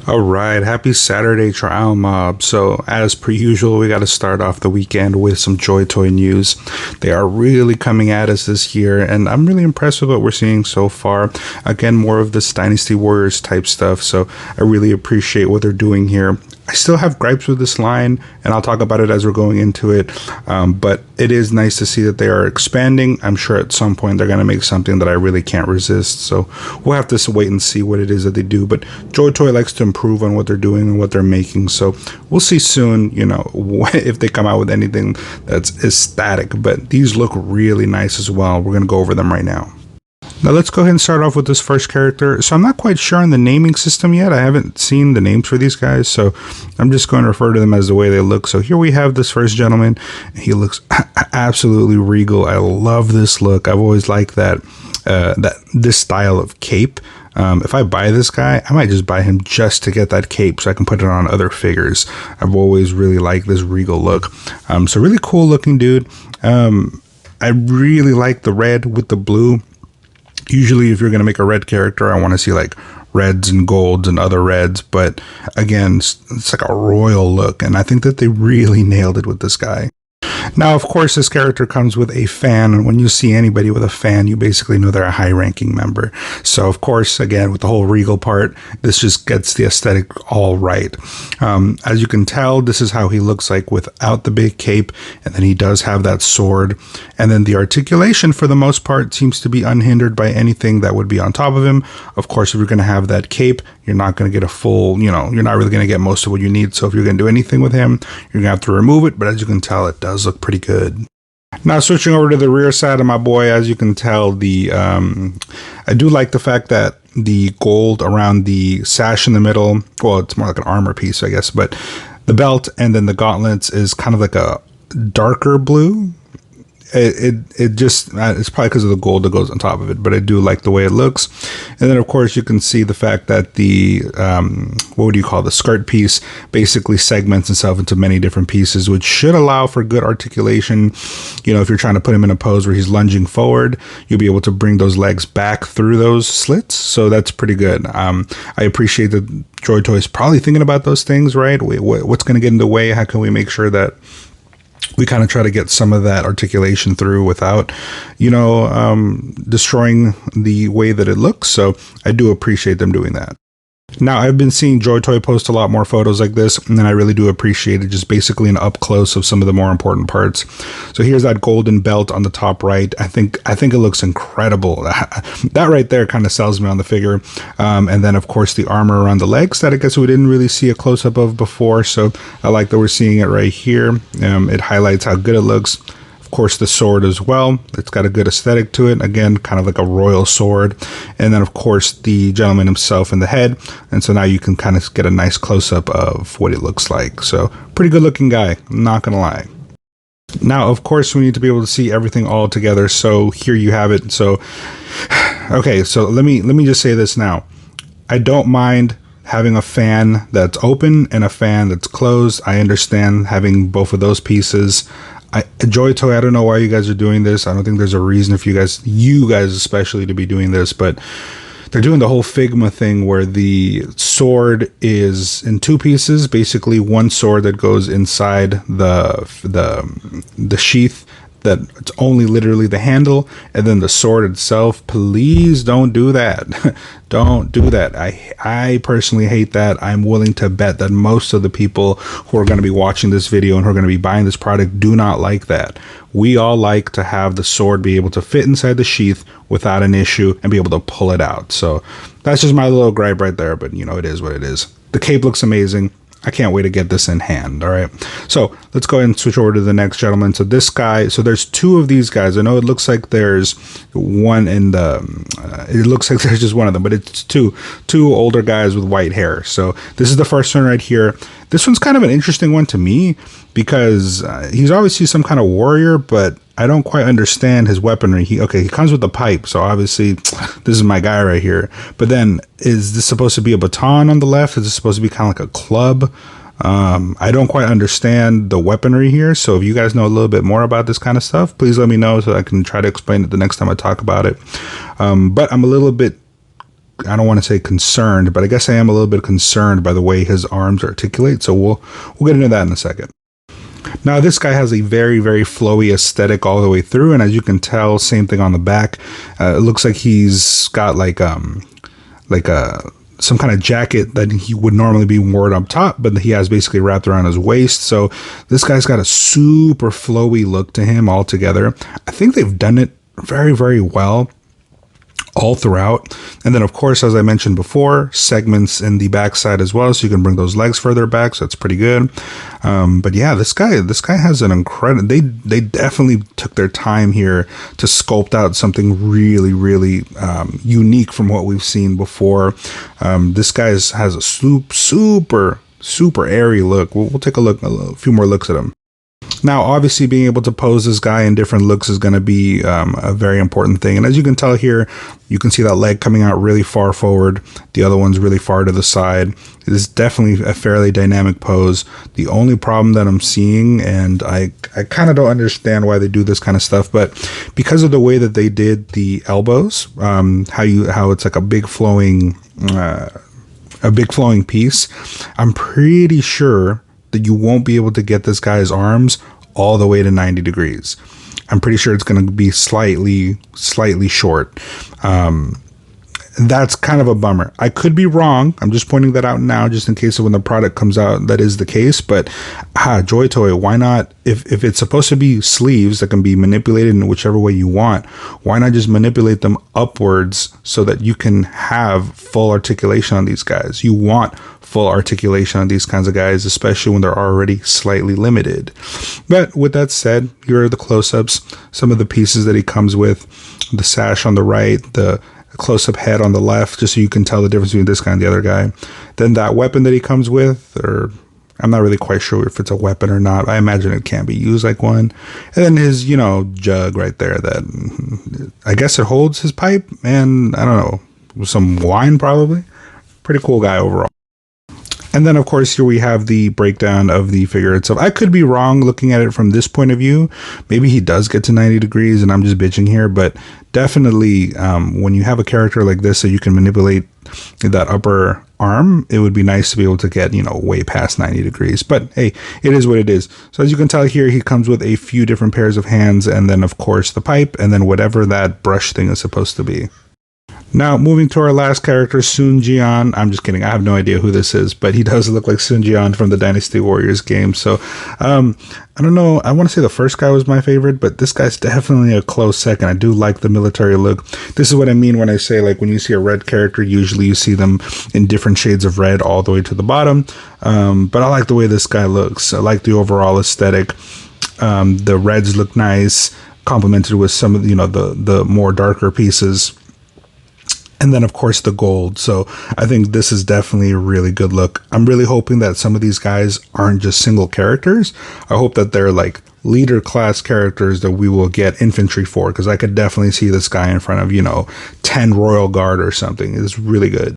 All right, happy Saturday, Trial Mob. So, as per usual, we got to start off the weekend with some Joytoy news. They are really coming at us this year, and I'm really impressed with what we're seeing so far. Again, more of this Dynasty Warriors type stuff, so I really appreciate what they're doing here. I still have gripes with this line, and I'll talk about it as we're going into it. But it is nice to see that they are expanding. I'm sure at some point they're going to make something that I really can't resist. So we'll have to wait and see what it is that they do. But Joytoy likes to improve on what they're doing and what they're making. So we'll see soon, if they come out with anything that's ecstatic. But these look really nice as well. We're going to go over them right now. Now let's go ahead and start off with this first character. So I'm not quite sure on the naming system yet. I haven't seen the names for these guys, so I'm just going to refer to them as the way they look. So here we have this first gentleman. He looks absolutely regal. I love this look. I've always liked this style of cape. If I buy this guy, I might just buy him just to get that cape so I can put it on other figures. I've always really liked this regal look. So really cool looking dude. I really like the red with the blue. Usually if you're going to make a red character, I want to see like reds and golds and other reds. But again, it's like a royal look. And I think that they really nailed it with this guy. Now, of course, this character comes with a fan, and when you see anybody with a fan, you basically know they're a high-ranking member. So, of course, again, with the whole regal part, this just gets the aesthetic all right. As you can tell, this is how he looks like without the big cape, and then he does have that sword. And then the articulation, for the most part, seems to be unhindered by anything that would be on top of him. Of course, if you're going to have that cape, you're not going to get a full, you're not really going to get most of what you need. So if you're going to do anything with him, you're going to have to remove it. But as you can tell, it does look pretty good. Now switching over to the rear side of my boy, as you can tell, I do like the fact that the gold around the sash in the middle, well, it's more like an armor piece, I guess, but the belt and then the gauntlets is kind of like a darker blue. It's probably because of the gold that goes on top of it, but I do like the way it looks. And then of course you can see the fact that the the skirt piece basically segments itself into many different pieces, which should allow for good articulation. If you're trying to put him in a pose where he's lunging forward, you'll be able to bring those legs back through those slits. So that's pretty good. I appreciate that Joytoy is probably thinking about those things, right? What's going to get in the way? How can we make sure that we kind of try to get some of that articulation through without, destroying the way that it looks. So I do appreciate them doing that. Now, I've been seeing Joytoy post a lot more photos like this, and I really do appreciate it, just basically an up close of some of the more important parts. So here's that golden belt on the top right. I think it looks incredible. That right there kind of sells me on the figure. And then, of course, the armor around the legs that I guess we didn't really see a close-up of before. So I like that we're seeing it right here. It highlights how good it looks. Of course, the sword as well. It's got a good aesthetic to it. Again, kind of like a royal sword. And then, of course, the gentleman himself in the head. And so now you can kind of get a nice close-up of what it looks like. So, pretty good-looking guy. I'm not going to lie. Now, of course, we need to be able to see everything all together. So, here you have it. So, okay, so let me just say this now. I don't mind having a fan that's open and a fan that's closed. I understand having both of those pieces. Joytoy, I don't know why you guys are doing this. I don't think there's a reason for you guys especially, to be doing this, but they're doing the whole Figma thing where the sword is in two pieces, basically one sword that goes inside the sheath, that it's only literally the handle, and then the sword itself. Please don't do that. Don't do that. I personally hate that. I'm willing to bet that most of the people who are going to be watching this video and who are going to be buying this product do not like that. We all like to have the sword be able to fit inside the sheath without an issue and be able to pull it out. So that's just my little gripe right there, but it is what it is. The cape looks amazing. I can't wait to get this in hand. All right. So let's go ahead and switch over to the next gentleman. So this guy, so there's two of these guys. I know it looks like there's one in it looks like there's just one of them, but it's two older guys with white hair. So this is the first one right here. This one's kind of an interesting one to me because he's obviously some kind of warrior, but I don't quite understand his weaponry. He comes with a pipe, so obviously this is my guy right here. But then, is this supposed to be a baton on the left? Is this supposed to be kind of like a club? I don't quite understand the weaponry here, so if you guys know a little bit more about this kind of stuff, please let me know so I can try to explain it the next time I talk about it. But I'm a little bit I don't want to say concerned, but I guess I am a little bit concerned by the way his arms articulate. So we'll get into that in a second. Now, this guy has a very, very flowy aesthetic all the way through, and as you can tell, same thing on the back. It looks like he's got like some kind of jacket that he would normally be worn up top, but he has basically wrapped around his waist. So this guy's got a super flowy look to him altogether. I think they've done it very, very well all throughout. And then, of course, as I mentioned before, segments in the backside as well, so you can bring those legs further back. So that's pretty good. But yeah, this guy has an incredible. They definitely took their time here to sculpt out something really, really unique from what we've seen before. This guy has a super airy look. We'll take a few more looks at him. Now, obviously, being able to pose this guy in different looks is going to be a very important thing. And as you can tell here, you can see that leg coming out really far forward. The other one's really far to the side. It is definitely a fairly dynamic pose. The only problem that I'm seeing, and I kind of don't understand why they do this kind of stuff, but because of the way that they did the elbows, how it's like a big flowing piece, I'm pretty sure that you won't be able to get this guy's arms all the way to 90 degrees. I'm pretty sure it's going to be slightly short. That's kind of a bummer. I could be wrong. I'm just pointing that out now, just in case of when the product comes out, that is the case. But Joytoy, why not? If it's supposed to be sleeves that can be manipulated in whichever way you want, why not just manipulate them upwards so that you can have full articulation on these guys? You want full articulation on these kinds of guys, especially when they're already slightly limited. But with that said, here are the close-ups, some of the pieces that he comes with, the sash on the right, the close-up head on the left, just so you can tell the difference between this guy and the other guy. Then that weapon that he comes with, or I'm not really quite sure if it's a weapon or not. I imagine it can be used like one. And then his, jug right there that I guess it holds his pipe and, I don't know, some wine probably. Pretty cool guy overall. And then, of course, here we have the breakdown of the figure itself. I could be wrong looking at it from this point of view. Maybe he does get to 90 degrees and I'm just bitching here. But definitely, when you have a character like this that you can manipulate that upper arm, it would be nice to be able to get, way past 90 degrees. But hey, it is what it is. So as you can tell here, he comes with a few different pairs of hands. And then, of course, the pipe. And then whatever that brush thing is supposed to be. Now, moving to our last character, Sun Jian. I'm just kidding. I have no idea who this is, but he does look like Sun Jian from the Dynasty Warriors game. So, I don't know. I want to say the first guy was my favorite, but this guy's definitely a close second. I do like the military look. This is what I mean when I say, like, when you see a red character, usually you see them in different shades of red all the way to the bottom. But I like the way this guy looks. I like the overall aesthetic. The reds look nice, complemented with some of the more darker pieces. And then, of course, the gold. So I think this is definitely a really good look. I'm really hoping that some of these guys aren't just single characters. I hope that they're like leader class characters that we will get infantry for, because I could definitely see this guy in front of, 10 Royal Guard or something. It's really good.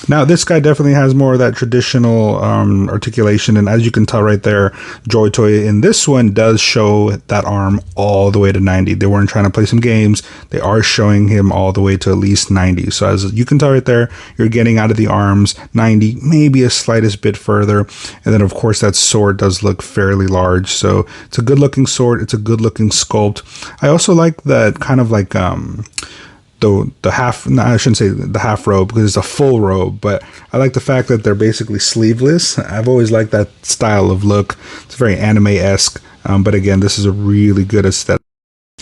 Now, this guy definitely has more of that traditional articulation. And as you can tell right there, Joytoy in this one does show that arm all the way to 90. They weren't trying to play some games. They are showing him all the way to at least 90. So as you can tell right there, you're getting out of the arms 90, maybe a slightest bit further. And then, of course, that sword does look fairly large. So it's a good looking sword. It's a good looking sculpt. I also like that kind of like the half, no, I shouldn't say the half robe because it's a full robe, but I like the fact that they're basically sleeveless. I've always liked that style of look. It's very anime-esque, but again, this is a really good aesthetic.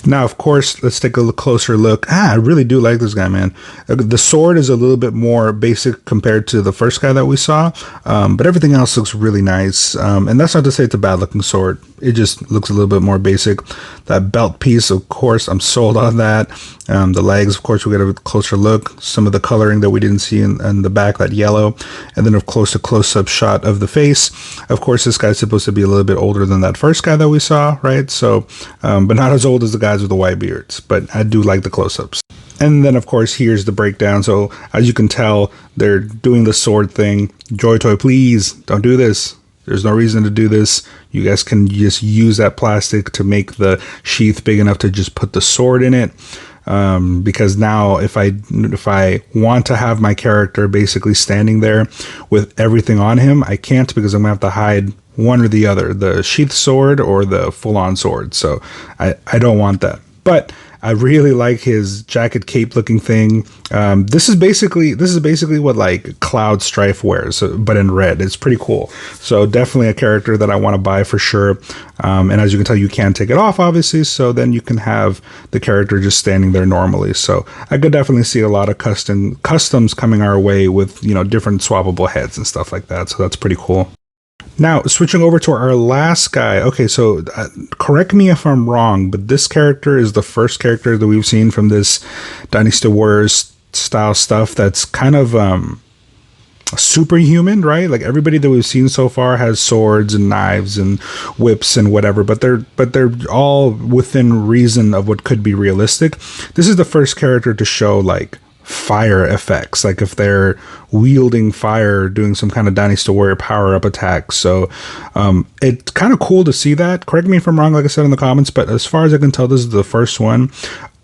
Now, of course, let's take a closer look. I really do like this guy, man. The sword is a little bit more basic compared to the first guy that we saw, but everything else looks really nice. And that's not to say it's a bad-looking sword. It just looks a little bit more basic. That belt piece, of course, I'm sold on that. The legs, of course, we get a closer look. Some of the coloring that we didn't see in the back, that yellow. And then, of course, a close-up shot of the face. Of course, this guy's supposed to be a little bit older than that first guy that we saw, right? So, but not as old as the guys with the white beards. But I do like the close-ups. And then, of course, here's the breakdown. So, as you can tell, they're doing the sword thing. Joytoy, please, don't do this. There's no reason to do this. You guys can just use that plastic to make the sheath big enough to just put the sword in it. because now if I want to have my character basically standing there with everything on him, I can't, because I'm gonna have to hide one or the other, the sheath sword or the full-on sword. So I don't want that. But I really like his jacket cape looking thing. This is basically what like Cloud Strife wears, but in red. It's pretty cool. So definitely a character that I want to buy for sure. And as you can tell, you can take it off, obviously. So then you can have the character just standing there normally. So I could definitely see a lot of customs coming our way with, you know, different swappable heads and stuff like that. So that's pretty cool. Now, switching over to our last guy. Okay, so correct me if I'm wrong, but this character is the first character that we've seen from this Dynasty Warriors style stuff that's kind of superhuman, right? Like everybody that we've seen so far has swords and knives and whips and whatever, but they're all within reason of what could be realistic. This is the first character to show like fire effects, like if they're wielding fire, doing some kind of Dynasty Warrior power-up attack. So it's kind of cool to see that. Correct me if I'm wrong, like I said in the comments, but as far as I can tell, this is the first one.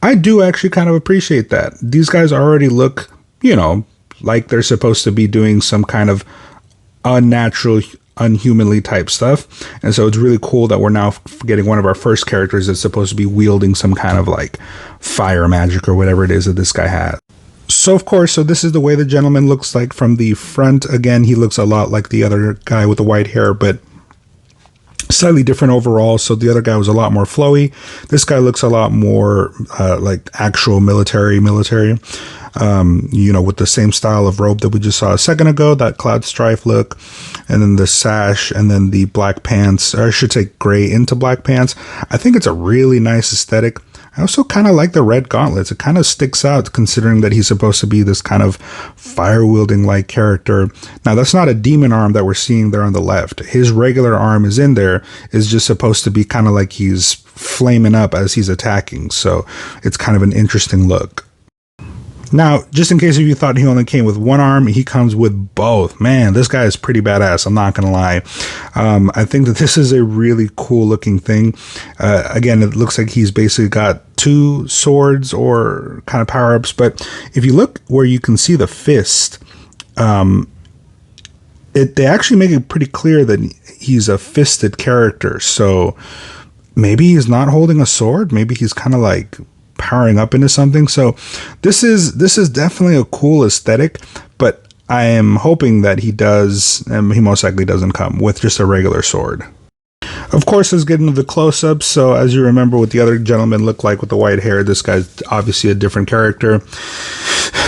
I do actually kind of appreciate that. These guys already look, you know, like they're supposed to be doing some kind of unnatural, unhumanly type stuff. And so it's really cool that we're now getting one of our first characters that's supposed to be wielding some kind of like fire magic or whatever it is that this guy has. So of course, so this is the way the gentleman looks like from the front. Again, he looks a lot like the other guy with the white hair, but slightly different overall. So the other guy was a lot more flowy. This guy looks a lot more like actual military, you know, with the same style of robe that we just saw a second ago, that Cloud Strife look, and then the sash, and then the black pants, or I should say gray into black pants. I think it's a really nice aesthetic. I also kind of like the red gauntlets. It kind of sticks out considering that he's supposed to be this kind of fire-wielding like character. Now, that's not a demon arm that we're seeing there on the left. His regular arm is in there, is just supposed to be kind of like he's flaming up as he's attacking. So it's kind of an interesting look. Now, just in case if you thought he only came with one arm, he comes with both. Man, this guy is pretty badass. I'm not going to lie. I think that this is a really cool looking thing. Again, it looks like he's basically got two swords or kind of power-ups. But if you look where you can see the fist, they actually make it pretty clear that he's a fisted character. So maybe he's not holding a sword. Maybe he's kind of like powering up into something. So this is definitely a cool aesthetic, but I am hoping that he does, and he most likely doesn't come with just a regular sword. Of course, let's get into the close-ups. So as you remember what the other gentleman looked like with the white hair, this guy's obviously a different character.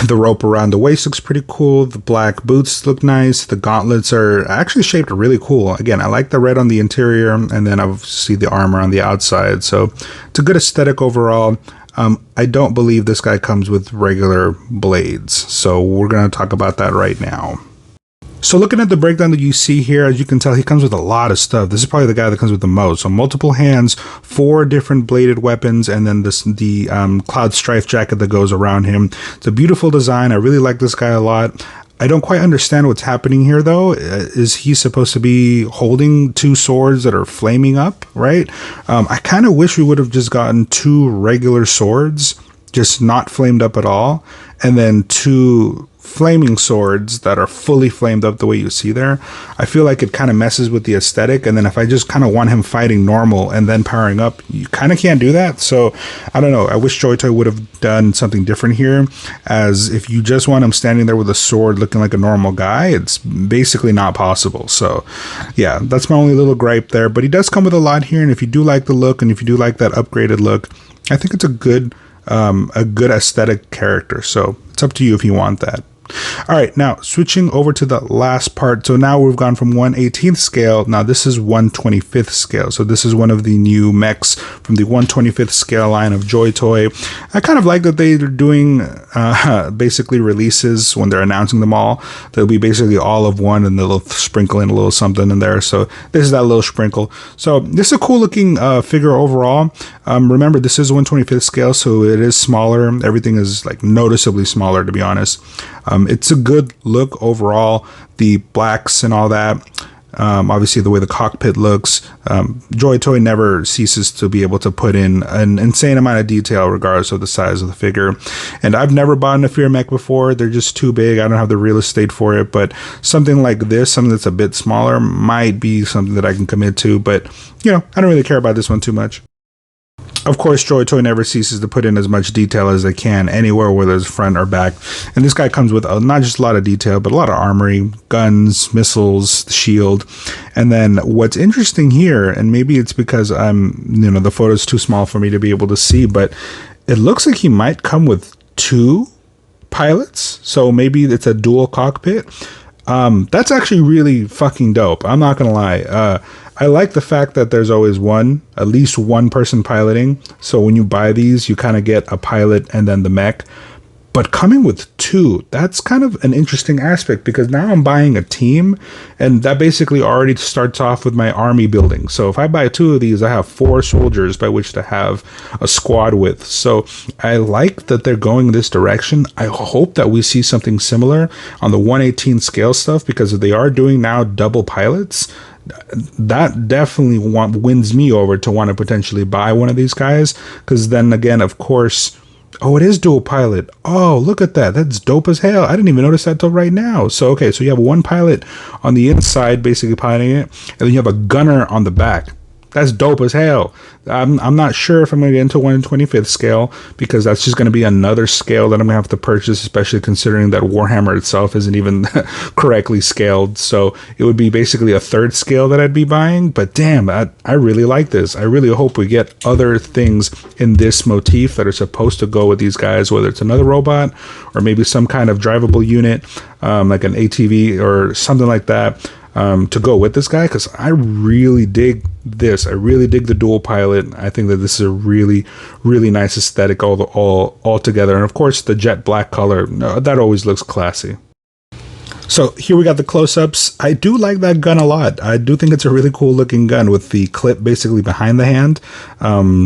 The rope around the waist looks pretty cool. The black boots look nice. The gauntlets are actually shaped really cool. Again, I like the red on the interior, and then obviously the armor on the outside. So it's a good aesthetic overall. I don't believe this guy comes with regular blades. So we're going to talk about that right now. So looking at the breakdown that you see here, as you can tell, he comes with a lot of stuff. This is probably the guy that comes with the most. So multiple hands, 4 different bladed weapons, and then the Cloud Strife jacket that goes around him. It's a beautiful design. I really like this guy a lot. I don't quite understand what's happening here, though. Is he supposed to be holding 2 swords that are flaming up, right? I kind of wish we would have just gotten 2 regular swords, just not flamed up at all, and then 2 flaming swords that are fully flamed up the way you see there. I feel like it kind of messes with the aesthetic, and then if I just kind of want him fighting normal and then powering up, you kind of can't do that. So I don't know, I wish Joytoy would have done something different here, as if you just want him standing there with a sword looking like a normal guy, it's basically not possible. So yeah, that's my only little gripe there, but he does come with a lot here, and if you do like the look, and if you do like that upgraded look, I think it's a good aesthetic character. So it's up to you if you want that. All right, now switching over to the last part. So now we've gone from 1/18th scale. Now this is 1/25th scale. So this is one of the new mechs from the 1/25th scale line of Joytoy. I kind of like that they're doing basically releases when they're announcing them all. They'll be basically all of one, and they'll sprinkle in a little something in there. So this is that little sprinkle. So this is a cool looking figure overall. Remember, this is 1/25th scale, so it is smaller. Everything is like noticeably smaller, to be honest. It's a good look overall. The blacks and all that, Obviously, the way the cockpit looks, Joytoy never ceases to be able to put in an insane amount of detail regardless of the size of the figure. And I've never bought a Fear mech before. They're just too big. I don't have the real estate for it. But something like this, something that's a bit smaller, might be something that I can commit to. But, you know, I don't really care about this one too much. Of course, Joytoy never ceases to put in as much detail as they can anywhere, whether it's front or back. And this guy comes with not just a lot of detail, but a lot of armory, guns, missiles, shield. And then what's interesting here, and maybe it's because the photo's too small for me to be able to see, but it looks like he might come with 2 pilots. So maybe it's a dual cockpit. That's actually really fucking dope. I'm not gonna lie. I like the fact that there's always at least one person piloting. So when you buy these, you kind of get a pilot and then the mech. But coming with 2, that's kind of an interesting aspect, because now I'm buying a team, and that basically already starts off with my army building. So if I buy 2 of these, I have 4 soldiers by which to have a squad with. So I like that they're going this direction. I hope that we see something similar on the 1/18 scale stuff, because if they are doing now double pilots, that definitely wins me over to want to potentially buy one of these guys. Because then again, of course, oh, it is dual pilot. Oh, look at that. That's dope as hell. I didn't even notice that till right now. So, okay, so you have one pilot on the inside basically piloting it, and then you have a gunner on the back. That's dope as hell. I'm not sure if I'm going to get into 1/25th scale, because that's just going to be another scale that I'm going to have to purchase, especially considering that Warhammer itself isn't even correctly scaled. So it would be basically a 3rd scale that I'd be buying. But damn, I really like this. I really hope we get other things in this motif that are supposed to go with these guys, whether it's another robot or maybe some kind of drivable unit, like an ATV or something like that. To go with this guy, because I really dig this. I really dig the dual pilot. I think that this is a really, really nice aesthetic all together. And of course, the jet black color, that always looks classy. So here we got the close-ups. I do like that gun a lot. I do think it's a really cool looking gun with the clip basically behind the hand.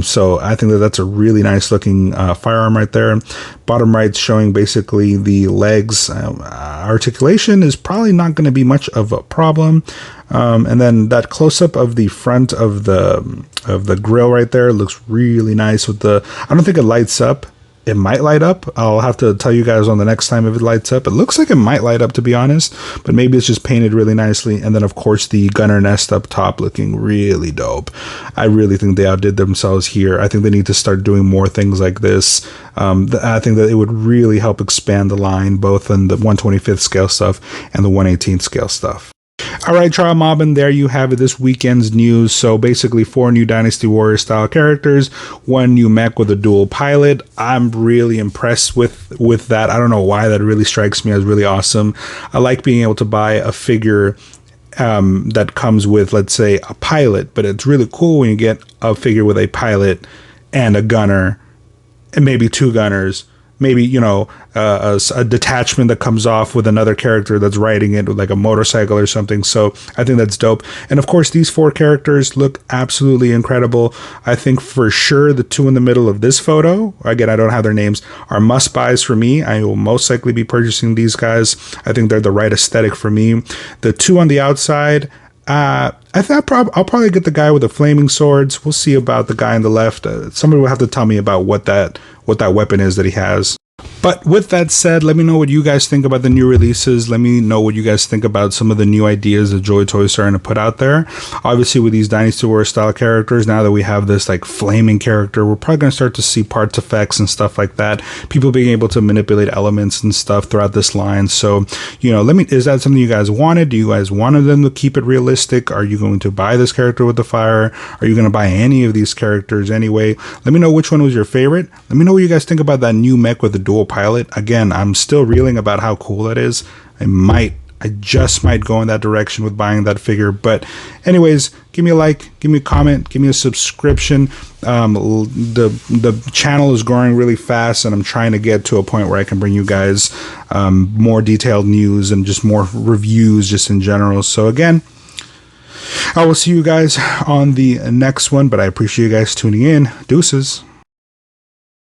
So I think that that's a really nice looking firearm right there. Bottom right showing basically the legs. Articulation is probably not going to be much of a problem. And then that close-up of the front of the grill right there looks really nice with I don't think it lights up. It might light up. I'll have to tell you guys on the next time if it lights up. It looks like it might light up, to be honest, but maybe it's just painted really nicely. And then, of course, the gunner nest up top looking really dope. I really think they outdid themselves here. I think they need to start doing more things like this. I think that it would really help expand the line, both in the 1/25th scale stuff and the 1/18th scale stuff. All right, Trial Mob, and there you have it, this weekend's news. So basically 4 new Dynasty Warrior style characters, 1 new mech with a dual pilot. I'm really impressed with that. I don't know why, that really strikes me as really awesome. I like being able to buy a figure that comes with, let's say, a pilot, but it's really cool when you get a figure with a pilot and a gunner and maybe 2 gunners. Maybe, a detachment that comes off with another character that's riding it with like a motorcycle or something. So I think that's dope. And of course, these 4 characters look absolutely incredible. I think for sure the 2 in the middle of this photo, again, I don't have their names, are must buys for me. I will most likely be purchasing these guys. I think they're the right aesthetic for me. The 2 on the outside, I think I'll probably get the guy with the flaming swords. We'll see about the guy on the left. Somebody will have to tell me about what that weapon is that he has. But with that said, let me know what you guys think about the new releases. Let me know what you guys think about some of the new ideas that Joytoy is starting to put out there. Obviously, with these Dynasty Warrior style characters, now that we have this like flaming character, we're probably going to start to see parts effects and stuff like that. People being able to manipulate elements and stuff throughout this line. So, is that something you guys wanted? Do you guys wanted them to keep it realistic? Are you going to buy this character with the fire? Are you going to buy any of these characters anyway? Let me know which one was your favorite. Let me know what you guys think about that new mech with the dual pilot. Again, I'm still reeling about how cool that is. I just might go in that direction with buying that figure. But anyways, give me a like, give me a comment, give me a subscription. The channel is growing really fast, and I'm trying to get to a point where I can bring you guys more detailed news and just more reviews just in general. So again, I will see you guys on the next one, but I appreciate you guys tuning in. Deuces.